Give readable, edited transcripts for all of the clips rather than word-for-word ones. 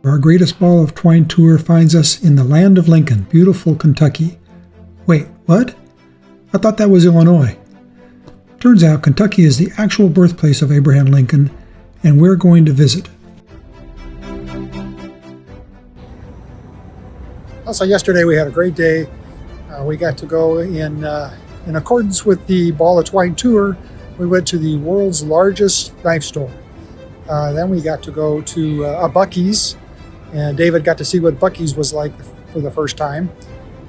Our greatest Ball of Twine tour finds us in the land of Lincoln, beautiful Kentucky. Wait, what? I thought that was Illinois. Turns out Kentucky is the actual birthplace of Abraham Lincoln, and we're going to visit. Also, yesterday we had a great day. We got to go in accordance with the Ball of Twine tour. We went to the world's largest knife store. Then we got to go to a Buc-ee's, and David got to see what Buc-ee's was like for the first time.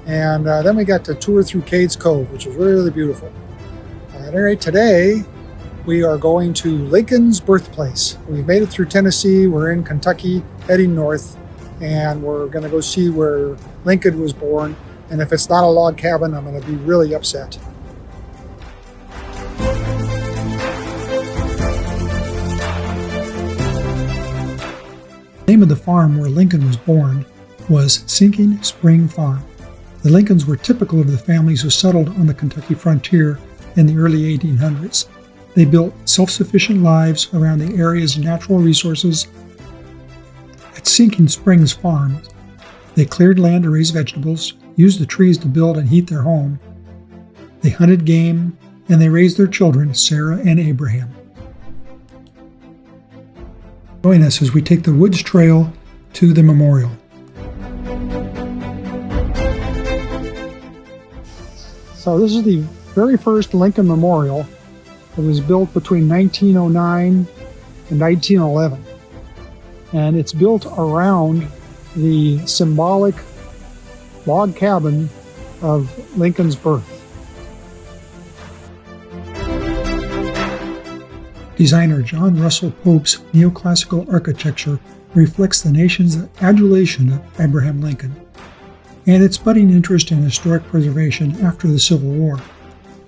And then we got to tour through Cades Cove, which was really beautiful. At any rate, today we are going to Lincoln's birthplace. We've made it through Tennessee. We're in Kentucky, heading north, and we're going to go see where Lincoln was born. And if it's not a log cabin, I'm going to be really upset. The name of the farm where Lincoln was born was Sinking Spring Farm. The Lincolns were typical of the families who settled on the Kentucky frontier in the early 1800s. They built self-sufficient lives around the area's natural resources. At Sinking Springs Farm, they cleared land to raise vegetables, used the trees to build and heat their home. They hunted game, and they raised their children, Sarah and Abraham. Join us as we take the woods trail to the memorial. So this is the very first Lincoln Memorial. It was built between 1909 and 1911. And it's built around the symbolic log cabin of Lincoln's birth. Designer John Russell Pope's neoclassical architecture reflects the nation's adulation of Abraham Lincoln and its budding interest in historic preservation after the Civil War.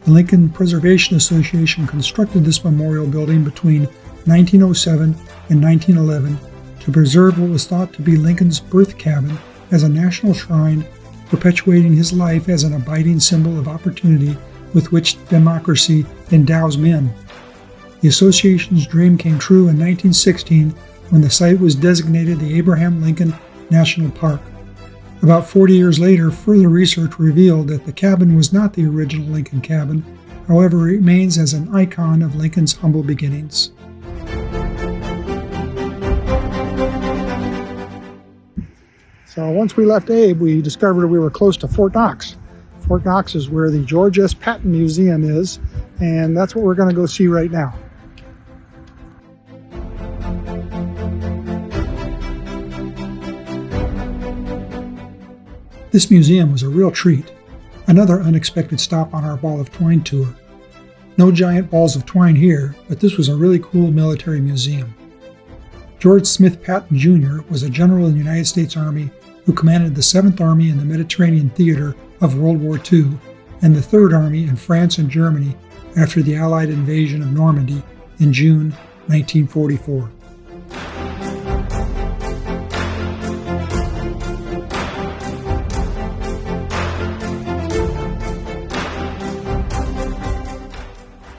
The Lincoln Preservation Association constructed this memorial building between 1907 and 1911 to preserve what was thought to be Lincoln's birth cabin as a national shrine, perpetuating his life as an abiding symbol of opportunity with which democracy endows men. The association's dream came true in 1916 when the site was designated the Abraham Lincoln National Park. About 40 years later, further research revealed that the cabin was not the original Lincoln cabin. However, it remains as an icon of Lincoln's humble beginnings. So once we left Abe, we discovered we were close to Fort Knox. Fort Knox is where the George S. Patton Museum is, and that's what we're going to go see right now. This museum was a real treat, another unexpected stop on our Ball of Twine tour. No giant balls of twine here, but this was a really cool military museum. George Smith Patton Jr. was a general in the United States Army who commanded the 7th Army in the Mediterranean theater of World War II and the 3rd Army in France and Germany after the Allied invasion of Normandy in June 1944.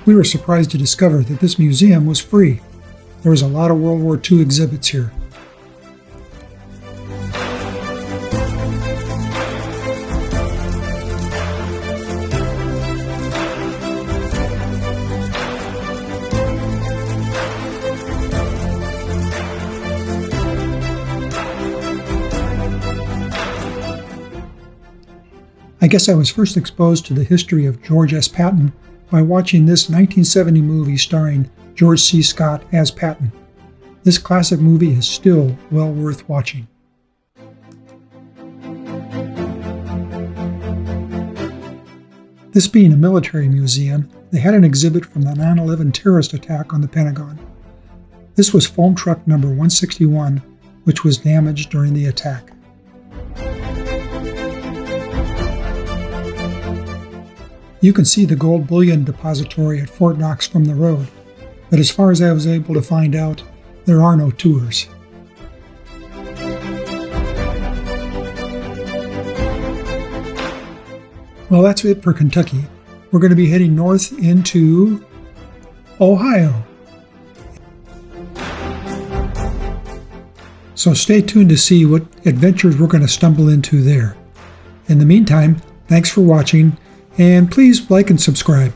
We were surprised to discover that this museum was free. There was a lot of World War II exhibits here. I guess I was first exposed to the history of George S. Patton by watching this 1970 movie starring George C. Scott as Patton. This classic movie is still well worth watching. This being a military museum, they had an exhibit from the 9/11 terrorist attack on the Pentagon. This was foam truck number 161, which was damaged during the attack. You can see the gold bullion depository at Fort Knox from the road, but as far as I was able to find out, there are no tours. Well, that's it for Kentucky. We're going to be heading north into Ohio. So stay tuned to see what adventures we're going to stumble into there. In the meantime, thanks for watching, and please like and subscribe.